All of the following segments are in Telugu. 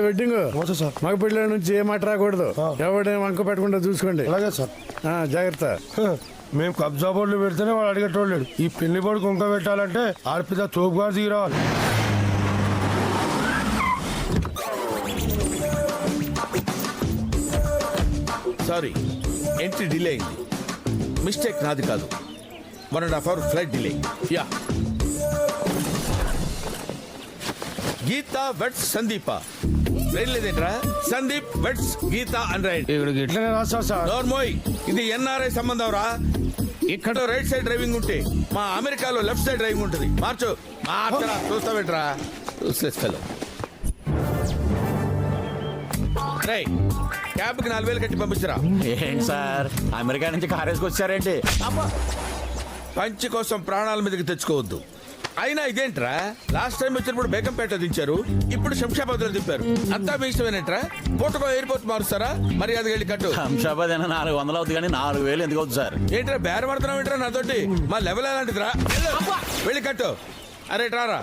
వెడ్డింగ్ సార్ మగ పిల్లల నుంచి ఏ మాట రాకూడదు. ఎవడేం వంక పెట్టకుండా చూసుకోండి. అలాగే సార్. జాగ్రత్త. మేము కబ్జా బోర్డులు పెడితేనే వాడు అడిగేటోళ్ళాడు. ఈ పెళ్లి బోర్డు కుంక పెట్టాలంటే ఆర్పిత తోపుగా దిగిరావాలి. సారీ, ఎంట్రీ డిలే అయింది. మిస్టేక్ నాది కాదు. 1.5 hour ఫ్లైట్ డిలే. యా. గీత వెట్స్ సందీప. లేదేంట్రా? సందీప్ వెట్స్ గీత అని రాయండి. ఇక్కడ ఇట్లనే రాస్తా సార్. నోర్మోయ్, ఇది ఎన్ఆర్ఐ సంబంధం రా. ఇక్కడ రైట్ సైడ్ డ్రైవింగ్ ఉంటే మా అమెరికాలో లెఫ్ట్ సైడ్ డ్రైవింగ్ ఉంటుంది. మార్చరా. చూస్తావేంట్రా? చూసేస్తాను. క్యాబ్ కి 4,000 కట్టి పంపించరా. ఏంటి సార్, అమెరికా నుంచి కారేసుకు వచ్చారేంటి? పంచి కోసం ప్రాణాల మీదకి తెచ్చుకోవద్దు. అయినా ఇదేంట్రా, లాస్ట్ టైం వచ్చినప్పుడు బేగంపేట దించారు, ఇప్పుడు శంషాబాద్ లో దింపారు. అంతా మీ ఇష్టమేనేట్రా? పోటుకో ఎయిర్పోర్ట్ మారుస్తారా? మర్యాదగా వెళ్ళి కట్టు. శంషాబాద్ అయినా 400 అవుతుంది కానీ 4,000 ఎందుకు అవుతుంది సార్? ఏంట్రా బేర పడుతున్నావు ఏంట్రా నాతోటి? మా లెవెల్ ఎలాంటిదిరా? వెళ్ళి కట్టు. అరే రారా.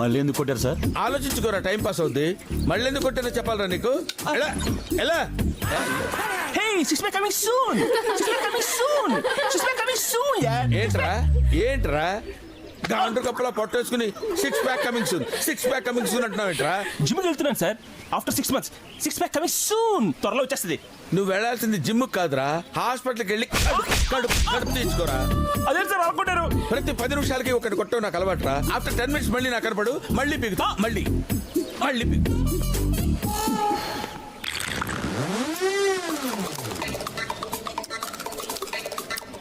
మళ్ళీ ఎందుకు కొట్టారు సార్? ఆలోచించుకోరా, టైం పాస్ అవుద్ది. మళ్ళీ ఎందుకు కొట్టారో చెప్పాలరా నీకు? ఎలా ఏంట్రా గాండ్రు కప్పలా పొట్టేసుకుని 6 ప్యాక్ కమింగ్ సూన్ అంటున్నావు ఏంట్రా? జిమ్ వెళ్తున్నాను sir. After 6 months 6 pack coming soon. త్వరలో వచ్చేస్తుంది. నువ్వు వెళ్లాల్సింది జిమ్ కాదురా, హాస్పిటల్కి వెళ్ళి కడుపు తీసుకోరా. అదే సార్ అనుకుంటారు. ప్రతి 10 నిమిషాలకి ఒకటి కొట్టవు నాకు అలవాట్రా. ఆఫ్టర్ 10 minutes మళ్ళీ నాకు కనపడు, మళ్ళీ పీకుతా, మళ్ళీ పీకు.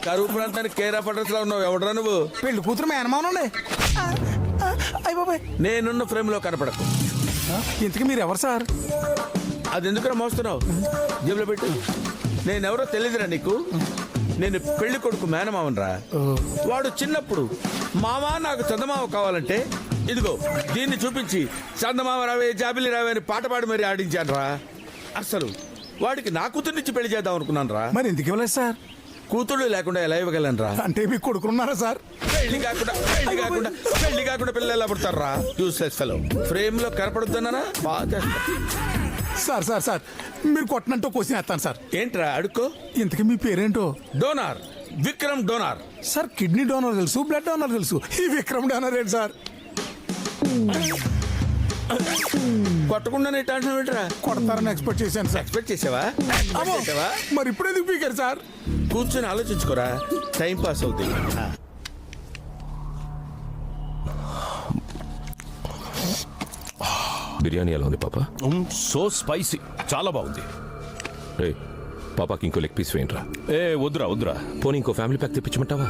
కరువు ప్రాంతానికి కేర్ ఆఫ్ అడ్రస్ లో ఉన్నావు. ఎవడరా నువ్వు? పెళ్లి కూతురు మేనమానండి. అయ్య బాబాయ్, నేనున్న ఫ్రేమ్ లో కనపడకు. ఇంతకీ మీరు ఎవరు సార్? అది ఎందుకురా మోస్తున్నావు? జేబులో పెట్టు. నేనెవరో తెలియదురా నీకు? నేను పెళ్లి కొడుకు మేనమావనరా. వాడు చిన్నప్పుడు మామా నాకు చందమామ కావాలంటే ఇదిగో దీన్ని చూపించి చందమామ రావే జాబిలి రావే అని పాట పాడి మరి ఆడించాను రా. అసలు వాడికి నా కూతుర్నిచ్చి పెళ్లి చేద్దాం అనుకున్నాను రా. మరి ఎందుకు ఇవ్వలేదు సార్? కూతుళ్ళు లేకుండా ఎలా ఇవ్వగలను రా? అంటే మీకు కొడుకున్నారా సార్? పెళ్లి కాకుండా పిల్లలు ఎలా పుడతారు రా? Useless fellow. ఫ్రేమ్ లో కనపడుతున్నానా? బాగా సార్ సార్ సార్ మీరు కొట్టనంటూ క్వశ్చన్ వేస్తాను సార్. ఏంట్రా అడుక్కో. ఇంతకీ మీ పేరేంటో? Donor, Vikram donor. Sir kidney donor తెలుసు, బ్లడ్ డోనర్ తెలుసు, ఈ విక్రమ్ డోనర్ ఏంటి సార్? కొట్టకుండానే టెన్షన్ పెట్టరా? కొడతారని ఎక్స్పెక్ట్ చేశాను సార్. ఎక్స్పెక్ట్ చేసావా? మరి ఇప్పుడు ఎందుకు పీకారు సార్? కూర్చొని ఆలోచించుకోరా, టైం పాస్ అవుతుంది. బిర్యానీ ఎలా ఉంది పాప? సో స్పైసీ, చాలా బాగుంది. రే పాపాకి ఇంకో లెగ్ పీస్ వేయండిరా. వద్దురా. పోనీ ఇంకో ఫ్యామిలీ ప్యాక్ తెప్పించమంటావా?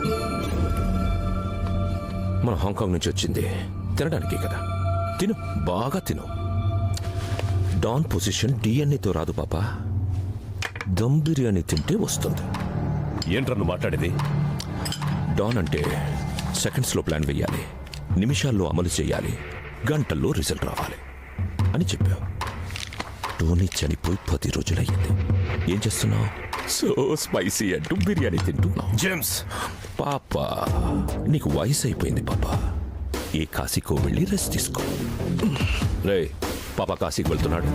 మన హాంకాంగ్ నుంచి వచ్చింది తినడానికే కదా. తిను, బాగా తిను. డాన్ పొజిషన్ డిఎన్ఏతో రాదు పాప, దమ్ బిర్యానీ తింటే వస్తుంది. ఏంట్రా నువ్వు మాట్లాడేది? డాన్ అంటే సెకండ్స్లో ప్లాన్ వేయాలి, నిమిషాల్లో అమలు చేయాలి, గంటల్లో రిజల్ట్ రావాలి అని చెప్పావు. టోనీ చనిపోయి 10 రోజులయ్యింది. ఏం చేస్తున్నావు? సో స్పైసీ అంటూ బిర్యానీ తింటున్నావు. జేమ్స్ పాప, నీకు వయసు అయిపోయింది పాప. ఏ కాశీకో వెళ్ళి రెస్ట్ తీసుకో. రే పాప కాశీకి వెళ్తున్నాడు,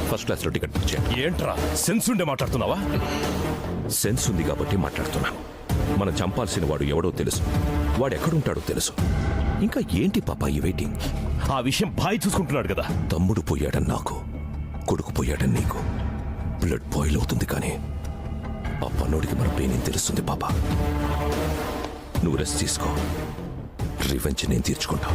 ఫస్ట్ క్లాస్లో టికెట్ బుక్ చేయండి. ఏంట్రా సెన్స్ ఉండే మాట్లాడుతున్నావా? సెన్స్ ఉంది కాబట్టి మాట్లాడుతున్నాను. మనం చంపాల్సిన వాడు ఎవడో తెలుసు, వాడు ఎక్కడుంటాడో తెలుసు. ఇంకా ఏంటి పాప ఈ వెయిటింగ్? ఆ విషయం బాయ్ చూసుకుంటున్నాడు కదా. తమ్ముడు పోయాడని నాకు, కొడుకు పోయాడని నీకు. బ్లడ్ బాయిల్ అవుతుంది కానీ ఆ పన్నోడికి మన పెయిన్ ఏం తెలుస్తుంది పాప. నువ్వు రెస్ట్ తీసుకో, రివెంజ్ నేను తీర్చుకుంటా.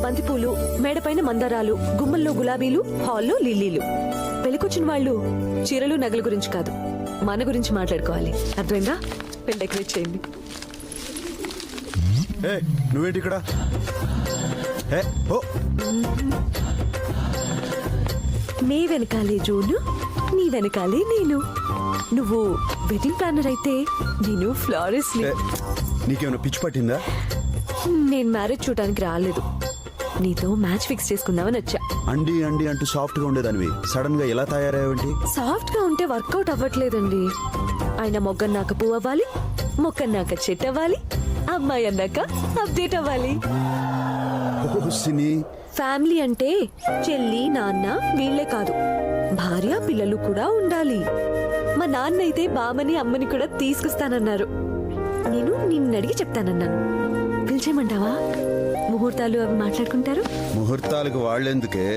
బంతిపూలు, మేడపైన మందారాలు, గుమ్మల్లో గులాబీలు, హాల్లో లిల్లీలు. పెళ్ళికొచ్చిన వాళ్ళు చీరలు నగల గురించి కాదు, మన గురించి మాట్లాడుకోవాలి. అర్థమైందా? పెళ్ళి డెకరేట్ చేయండి. నువ్వేంటి ఇక్కడ? నీ వెనకాలే జోను, నీ వెనకాలే నేను. నువ్వు వెడ్డింగ్ ప్లానర్ అయితే నేను ఫ్లారిస్ట్. నీకేమైనా పిచ్చి పట్టిందా? నేను మ్యారేజ్ చూడడానికి రాలేదు, నీతో మ్యాచ్ ఫిక్స్ చేసుకుందామని వచ్చా. అండి అండి అంటూ సాఫ్ట్ గా ఉండేదానివి సడన్ గా ఎలా తయారయ్యేంటి? సాఫ్ట్ గా ఉంటే వర్కౌట్ అవ్వట్లేదండి. ఆయన మొగ్గన్నాక పువ్వు అవ్వాలి, మొక్కన్నాక చెట్టు అవ్వాలి, అమ్మాయి అన్నాక అప్డేట్ అవ్వాలి. ఫ్యామిలీ అంటే చెల్లి, నాన్న వీళ్లే కాదు, భార్య, పిల్లలు కూడా ఉండాలి. మా నాన్న అయితే బామ్మని, అమ్మని కూడా తీసుకొస్తానన్నారు. నేను నిన్నడిగి చెప్తానన్నాను. పిలిచేయమంటావా? ముహూర్తాలు అవి మాట్లాడుకుంటారు. ముహూర్తాలకు వాళ్ళెందుకే,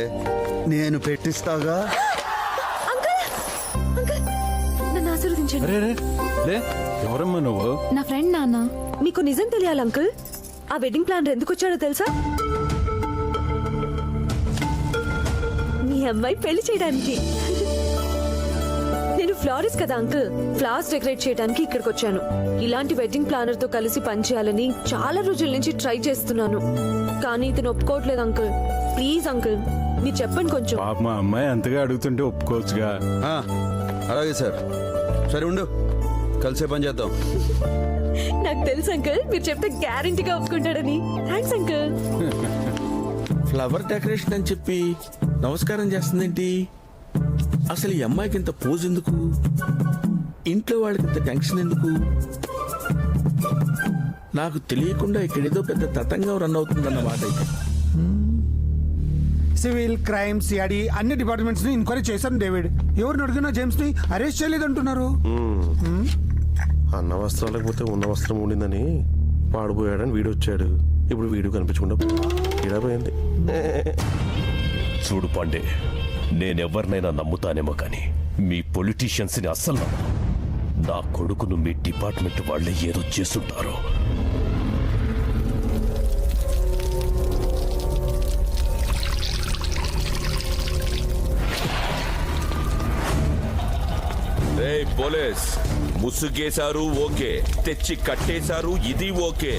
నేను పెట్టిస్తాగా. అంకుల్, అంకుల్, నన్ను ఆశీర్వదించండి. ఎవరమ్మా నువ్వు? నా ఫ్రెండ్ నాన్న. మీకు నిజం తెలియాలి అంకుల్, ఆ వెడ్డింగ్ ప్లానర్ ఎందుకు వచ్చాడో తెలుసా? మీ అమ్మాయి పెళ్లి చేయడానికి. నేను ఫ్లారిస్ట్ కదా అంకుల్, ఫ్లవర్స్ డెకరేట్ చేయడానికి ఇక్కడికి వచ్చాను. ఇలాంటి వెడ్డింగ్ ప్లానర్ తో కలిసి పనిచేయాలని చాలా రోజుల నుంచి ట్రై చేస్తున్నాను, కానీ ఇతను ఒప్పుకోవట్లేదు అంకుల్. ప్లీజ్ అంకుల్, మీరు చెప్పండి కొంచెం. పాప మా అమ్మాయి అంతగా అడుగుతుంటే ఒప్పుకోవచ్చుగా. అలాగే సార్, సరే ఉండు, కలిసే పని చేద్దాం. నాకు తెలుసు అంకుల్, మీరు చెప్తే గ్యారెంటీగా ఒప్పుకుంటాడని. Thanks uncle. ఫ్లవర్ డెకరేషన్ అని చెప్పి నమస్కారం చేస్తుందేంటి? అసలు ఈ అమ్మాయికి ఇంత పోజ్ ఎందుకు? ఇంట్లో వాళ్ళకి ఇంత టెన్షన్ ఎందుకు? నాకు తెలియకుండా ఇక్కడేదో పెద్ద తతంగం రన్ అవుతుందన్నమాట. అయితే సివిల్, క్రైమ్, సిఐడి అన్ని డిపార్ట్మెంట్స్ ని ఎంక్వైరీ చేశాను డేవిడ్. ఎవరిని అడిగినా జేమ్స్ ని అరెస్ట్ చేయలేదంటున్నారు. అన్న వస్త్రం లేకపోతే ఉన్న వస్త్రం ఉండిందని పాడిపోయాడని వీడు వచ్చాడు. ఇప్పుడు వీడు కనిపించకుండా పోయింది. చూడు పాండే, నేనెవరినైనా నమ్ముతానేమో కానీ మీ పొలిటీషియన్స్ ని అస్సలు నమ్మను. నా కొడుకును మీ డిపార్ట్మెంట్ వాళ్ళే ఏదో చేస్తుంటారు. పోలీస్ ముసుగేశారు ఓకే, తెచ్చి కట్టేశారు ఇది ఓకే,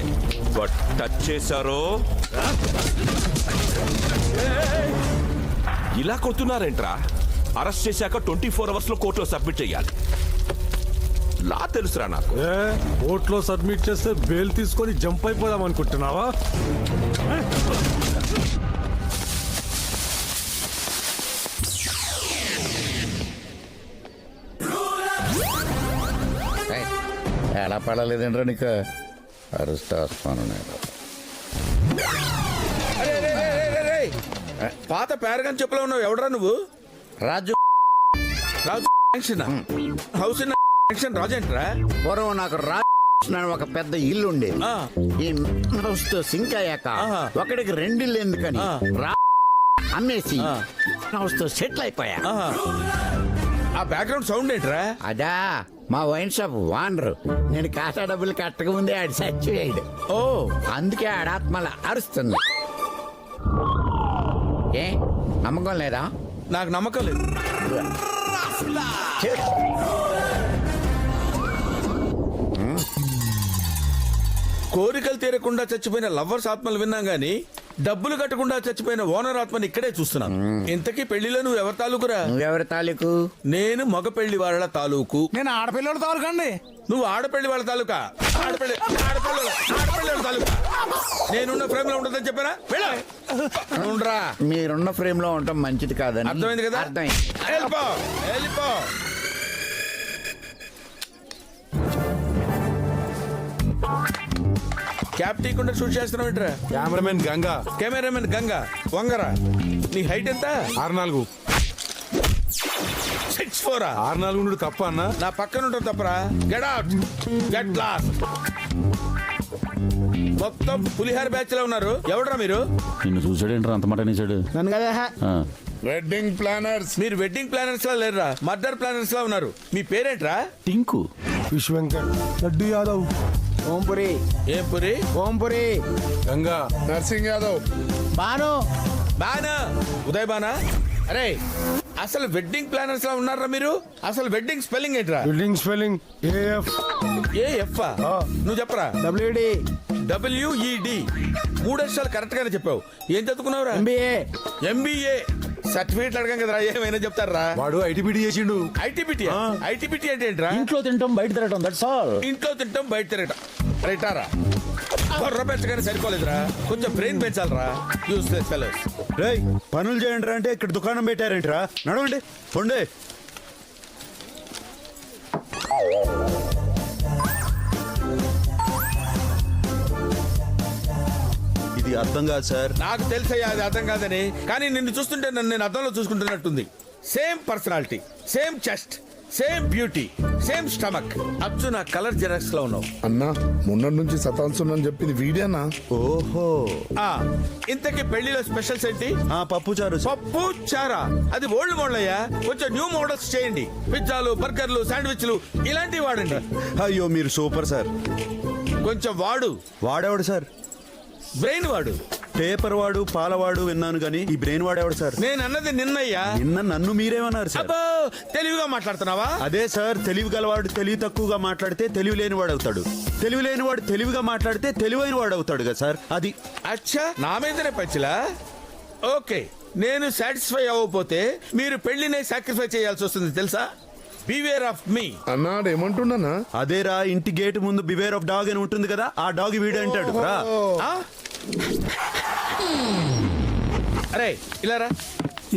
బట్ టచ్ చేశారో ఇలా కొడుతున్నారేంట్రా? అరెస్ట్ చేశాక 24 hours లో కోర్టులో సబ్మిట్ చేయాలి. లా తెలుసురా నాకు. కోర్టులో సబ్మిట్ చేస్తే బెయిల్ తీసుకొని జంప్ అయిపోదాం అనుకుంటున్నావా? ఎలా పడలేదండ్రా నీకు? అరెస్ట్ వస్తాను నేను. పాత పేరగాని చెప్పులో ఉన్నావు. ఎవడరా నువ్వు? రాజు. రాజు హౌస్ రాజేంట్రా? పూర్వం నాకు రాజు ఒక పెద్ద ఇల్లు ఉండేది. ఈ హౌస్ తో సింక్ అయ్యాక ఒకడికి 2 ఇల్లు ఎందుకని అమ్మేసి హౌస్ తో సెటిల్ అయిపోయా. ఆ బ్యాక్గ్రౌండ్ సౌండ్ ఏంట్రా? అదా మా వైన్ షాప్ వానరు. నేను కాసా డబ్బులు కట్టక ముందే ఆడు చచ్చిపోయాడు. ఓ, అందుకే ఆడాత్మల అరుస్తుంది. ఏ నమ్మకం లేదా? నాకు నమ్మకం లేదు. కోరికలు తీరకుండా చచ్చిపోయిన లవ్వర్స్ ఆత్మలు విన్నాం గానీ డబ్బులు కట్టకుండా చచ్చిపోయిన ఓనర్ ఆత్మని ఇక్కడే చూస్తున్నాను. ఇంతకీ పెళ్లిలో నువ్వు ఎవరి తాలూకురా? నువ్వెవరి తాలూకు? నేను మగ పెళ్లి వాళ్ళ తాలూకు. నేను ఆడపిల్లల తాలూకండి. నువ్వు ఆడపెళ్లి వాళ్ళ తాలూకా? ఆడపిల్లి వాళ్ళ తాలూకా. నేనున్న ఫ్రేమ్ లో ఉంటుందని చెప్పారా? మీరున్న ఫ్రేమ్ లో ఉండటం మంచిది కాదని అర్థమైంది కదా? అర్థమైంది. వెళ్ళిపో. క్యాప్ తీయకుండా షూట్ చేస్తున్నావు ఏంట్రా? కెమెరామెన్ గంగా వంగరా. నీ హైట్ ఎంత? 6'4". 6'4". 6'4" తప్ప అన్న. నా పక్కన ఉంటావు తప్పరా? Get out, get lost. మొత్తం పులిహార బ్యాచ్ లో ఉన్నారు. ఎవడరా మీరు? నిన్ను చూసాడేంట్రా అంత మాట అనేసాడు? Wedding planners. మీరు వెడ్డింగ్ ప్లానర్స్ లా లేరురా, మర్డర్ ప్లానర్స్ లా ఉన్నారు. మీ పేరేంట్రా? టింకు. విశ్వ వెంకట్, లడ్డు యాదవ్, ఓంపురి ఏం పురి? ఓంపురి గంగా నర్సింగ్ యాదవ్ బాను బానా ఉదయ్ బానా. అరే అసలు వెడ్డింగ్ ప్లానర్స్ లా ఉన్నారా మీరు? అసలు వెడ్డింగ్ స్పెల్లింగ్ ఏంట్రా? Building spelling A F. A F నువ్వు చెప్పరా? WD WED. 3 అక్షరాలు కరెక్ట్ గానే చెప్పావు. ఏం చదువుకున్నావురా? MBA MBA. సర్టిఫికేట్ అడగం కదరా, ఏమైనా చెప్తారా? వాడు ఐటీపీటీ చేసిండు. ఐటీబీటీ. ఐటీబీటీ అంటే ఏంట్రా? ఇంట్లో తింటాం బయట తిరగటం దట్స్ ఆల్. ఇంట్లో తింటాం బయట తిరగటం. రైటారా? బుర్ర పెంచగానే సరిపోలేదురా, కొంచెం బ్రెయిన్ పెంచాలరా. Useless fellows. రేయ్ పనులు చేయండి అంటే ఇక్కడ దుకాణం పెట్టారేంట్రా? నడవండి పొండే. ఇది అర్థం కాదు సార్. నాకు తెలుసయ్యా అది అర్థం కాదని, కానీ నిన్ను చూస్తుంటే నన్ను నేను అర్థంలో చూసుకుంటున్నట్టుంది. Same personality, same chest, same beauty, same stomach. అచ్చు నా కలర్ జెరాక్స్ లో ఉన్నావు. అన్నా మొన్నటి నుంచి సతాంసున్నాను చెప్పింది వీడియోనా? ఓహో. ఇంతకీ పెళ్లిలో స్పెషల్స్ ఏంటి? పప్పు చారు సార్. పప్పు చారా? అది ఓల్డ్ మోడల్ అయ్యా, కొంచెం న్యూ మోడల్స్ చేయండి. పిజ్జాలు, బర్గర్లు, శాండ్విచ్లు ఇలాంటివి వాడండి. అయ్యో మీరు సూపర్ సార్. కొంచెం వాడు. వాడేవాడు సార్? బ్రెయిన్ వాడు. పేపర్ వాడు, పాలవాడు విన్నాను కానీ ఈ బ్రెయిన్ వాడేవాడు సార్? నేను అన్నది నిన్నయ్యా. నిన్న నన్ను మీరేమన్నారు సార్? అబ్బో తెలివిగా మాట్లాడుతున్నావా? అదే సార్, తెలివి గలవాడు తెలివి తక్కువగా మాట్లాడితే తెలివి లేని వాడు అవుతాడు, తెలివి లేని వాడు తెలివిగా మాట్లాడితే తెలివైన వాడు అవుతాడు కదా సార్. అది అచ్చా, నా మీదనే పచ్చిలా? ఓకే, నేను సాటిస్ఫై అవ్వకపోతే మీరు పెళ్లినే సాక్రిఫై చేయాల్సి వస్తుంది తెలుసా? బివేర్ ఆఫ్ మీ. అన్నాడు ఏమంటున్నానా? అదేరా, ఇంటి గేట్ ముందు బివేర్ ఆఫ్ డాగ్ అని ఉంటుంది కదా, ఆ డాగ్ వీడే అంటాడు రా. అరే ఇలా రా.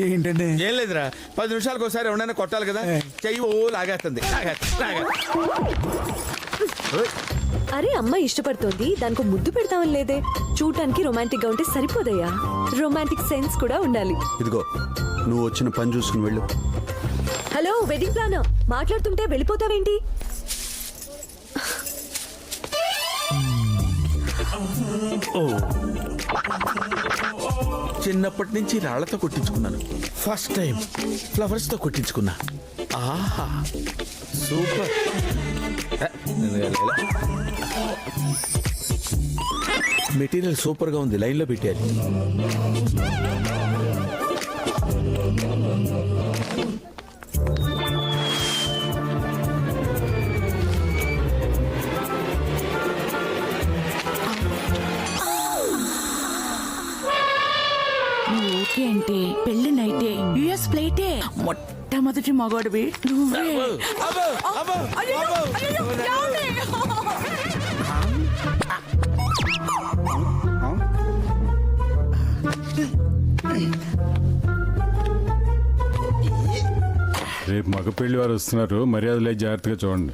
ఏంటండి? ఏం లేదురా, 10 నిమిషాలకు ఒకసారి ఎవరైనా కొట్టాలి కదా. చెయ్యి ఓ లాగేస్తుంది. అరే అమ్మాయి ఇష్టపడుతోంది, దానికి ముద్దు పెడతామని లేదే. చూడటానికి రొమాంటిక్ గా ఉంటే సరిపోదయ్యా, రొమాంటిక్ సెన్స్ కూడా ఉండాలి. ఇదిగో నువ్వు వచ్చిన పని చూసుకుని వెళ్ళు. హలో వెడ్డింగ్ ప్లానర్, మాట్లాడుతుంటే వెళ్ళిపోతావేంటి? చిన్నప్పటి నుంచి రాళ్లతో కొట్టించుకున్నాను, ఫస్ట్ టైం ఫ్లవర్స్ తో కొట్టించుకున్నా. ఆహా సూపర్. మెటీరియల్ సూపర్ గా ఉంది, లైన్ లో పెట్టారు. ఓకే అంటే పెళ్లి నైటే యుఎస్ ఫ్లైటే మొట్టమొదటి మగవాడివి నువ్వే. అబ్బో, అబ్బో, అయ్యయ్యో, అబ్బో. అయ్యయ్యో, ఏమండి? రేపు మగ పెళ్లి వారు వస్తున్నారు, మర్యాదలే జాగ్రత్తగా చూడండి.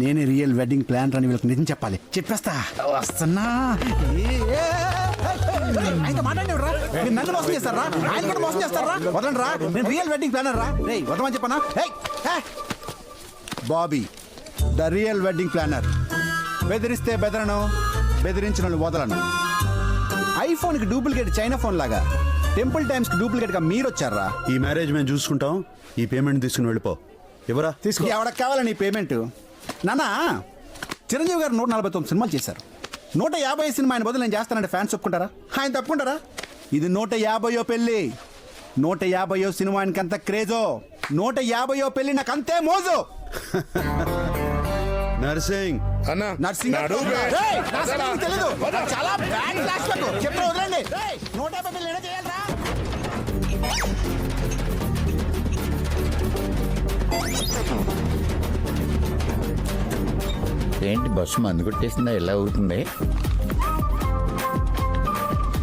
నేను రియల్ వెడ్డింగ్ ప్లాన్ అని వీళ్ళకి నిజం చెప్పాలి. చెప్పేస్తా వస్తున్నా. ఆయనతో మాట్లాడినరా? మీరు నన్ను మోసం చేస్తారా? ఆయన కూడా మోసం చేస్తారా? వదలండి రా, నేను రియల్ వెడ్డింగ్ ప్లానర్ రా. రేయ్ వదలమని చెప్పనా? Bobby the real wedding planar. బెదిరిస్తే బెదరను, బెదిరించిన వదలను. ఐఫోన్కి డూప్లికేట్ చైనా ఫోన్ లాగా టెంపుల్ టైమ్స్కి డూప్లికేట్గా మీరు వచ్చారా? ఈ మ్యారేజ్ మేము చూసుకుంటాం, ఈ పేమెంట్ తీసుకుని వెళ్ళిపో. ఎవరా తీసుకో. ఎవరికి కావాలని పేమెంట్? నానా, చిరంజీవి గారు 149 సినిమాలు చేశారు. 150 సినిమా ఆయన బదులు నేను చేస్తానంటే ఫ్యాన్స్ ఒప్పుకుంటారా? ఆయన తప్పుకుంటారా? ఇది 150వ పెళ్లి. 150వ సినిమా ఆయనకి అంత క్రేజో, 150వ పెళ్లి నాకు అంతే మోజు. నర్సింగ్ అన్నా నర్సింగ్ నడు బే. రేయ్, నా సంగతి తెలీదు. నాకు చాలా బ్యాడ్ ఫ్లాష్ బ్యాక్. చెప్తే వదలండి. రేయ్, 150 పెళ్లి ఎలా చేయాలరా? ఏంటి బస్సు మందు కొట్టేసిందా? ఎలా అవుతుంది?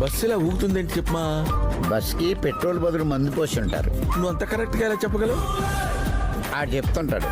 బస్సు ఇలా ఊగుతుందేంటి చెప్పమా? బస్కి పెట్రోల్ బదులు మందు పోసి ఉంటారు. నువ్వు అంత కరెక్ట్ గా ఎలా చెప్పగలవు? ఆడు చెప్తుంటాడు.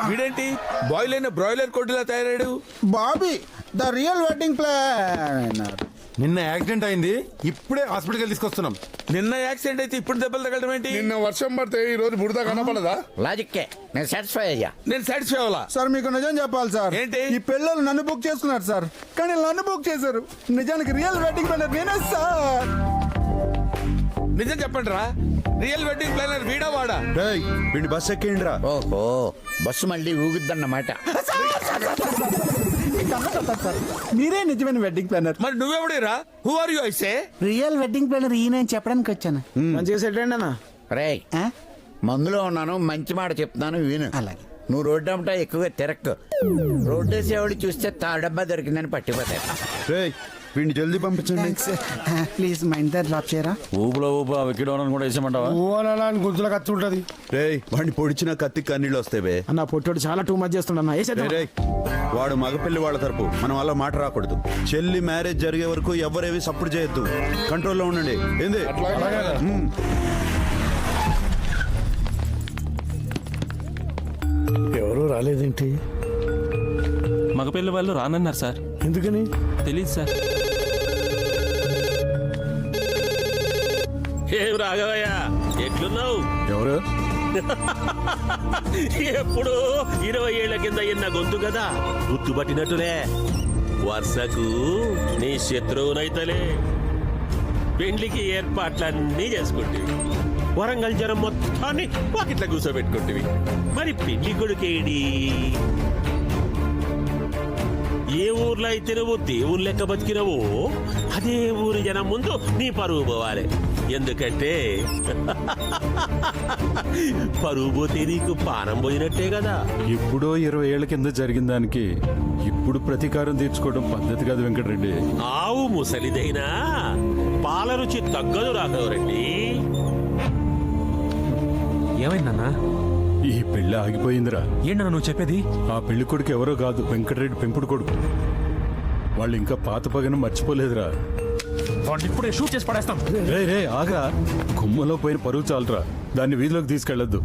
వీడేంటి బాయిల్ అయిన బ్రాయిలర్ కొట్టులా తయారాడు? Bobby the real wedding planner. నిన్న యాక్సిడెంట్ అయింది, ఇప్పుడే హాస్పిటల్కి తీసుకొస్తున్నాం. నిన్న యాక్సిడెంట్ అయితే ఇప్పుడు దెబ్బలు తగలడం ఏంటి? నిన్న వర్షం పడితే ఈ రోజు బురద కనపడదా? లాజిక్కే, నేను సాటిస్ఫై అయ్యా. నేను సాటిస్ఫై అవ్వాలా? సార్ మీకు నిజం చెప్పాలి సార్. ఏంటి? ఈ పిల్లలు నన్ను బుక్ చేసుకున్నారు సార్, కానీ నన్ను బుక్ చేశారు. నిజానికి రియల్ వెడ్డింగ్ ప్లానర్ నేనే సార్. నిజం చెప్పండి రా, రియల్ వెడ్డింగ్ ప్లానర్ వీడా వాడా? రేయ్, వీడిని బస్ ఎక్కేయండి రా. ఓహో, బస్సు మళ్ళీ ఊగుద్దన్నమాట. మీరే నిజమైన వెడ్డింగ్ ప్లానర్. మరి నువ్వెవడేరా? హూ ఆర్ యు ఐసే? రియల్ వెడ్డింగ్ ప్లానర్ ఈయన చెప్పడానికి వచ్చాను. మంచిగా సెట్ అండి అన్న. రేయ్, మందులో ఉన్నాను, మంచి మాట చెప్తున్నాను విను. అలాగే. నువ్వు రోడ్డు అమ్మటా ఎక్కువగా తిరక్కు. రోడ్డు వేసేవాడు చూస్తే తాడబ్బా దొరికిందని పట్టిపోతాడు. రేయ్, వీడిని జల్దీ పంపించండి. ప్లీజ్ మా ఇంటర్ డ్రాప్ చేయరా? ఊపులో ఊపు ఆ వికెట్ కూడా వేసేయమంటావా? ఓ అని గుర్తులకు ఖర్చు ఉంటుంది. రేయ్, వాడిని పొడిచిన కత్తి కన్నీళ్ళు వస్తాయి బే. అన్న పొట్టోడు చాలా టూ మచ్ చేస్తున్నా. రేయ్, రేయ్, వాడు మగపిల్లి వాళ్ళ తరపు, మనం అలా మాట రాకూడదు. చెల్లి మ్యారేజ్ జరిగే వరకు ఎవరేవి సపోర్ట్ చేయొద్దు, కంట్రోల్లో ఉండండి. ఏంది? ఎవరు రాలేదేంటి? మగపిల్ల వాళ్ళు రానన్నారు సార్. ఎందుకని? తెలీదు సార్. ఏం రాఘవయ్య, ఎట్లున్నావు? ఎవరు? ఎప్పుడు 20 ఏళ్ల కింద ఎన్న గొంతు కదా, గుర్తుపట్టినట్టులే. వర్షకు నీ శత్రువునైతలే. పెండ్లికి ఏర్పాట్లన్నీ చేసుకుంటేవి. వరంగల్ జనం మొత్తాన్ని వాకిట్ల కూర్చోబెట్టుకుంటేవి. మరి పెళ్లి కొడుకేడి? ఏ ఊర్లో అయితే నువ్వు దేవుని లెక్క బతికినవో అదే ఊరి జనం ముందు నీ పరువు పోవాలి. ఎందుకంటే పరువు పోతే నీకు పానం పోయినట్టే కదా. ఎప్పుడో 20 ఏళ్ల కింద జరిగిన దానికి ఇప్పుడు ప్రతీకారం తీర్చుకోవడం పద్ధతి కాదు వెంకటరెడ్డి. ఆవు ముసలిదైనా పాల రుచి తగ్గదు రాఘవరెడ్డి. ఏమైందన్నా? ఈ పెళ్లి ఆగిపోయిందిరా. ఏంటన్నా నువ్వు చెప్పేది? ఆ పెళ్లి కొడుకు ఎవరో కాదు, వెంకటరెడ్డి పెంపుడు కొడుకు. వాళ్ళు ఇంకా పాత పగను మర్చిపోలేదురా. వాడిని ఇప్పుడే షూట్ చేసి పడేస్తాం. రే రే ఆగా, కుమ్మలో పోయిన పరువు చాలరా, దాన్ని వీధిలోకి తీసుకెళ్లొద్దు.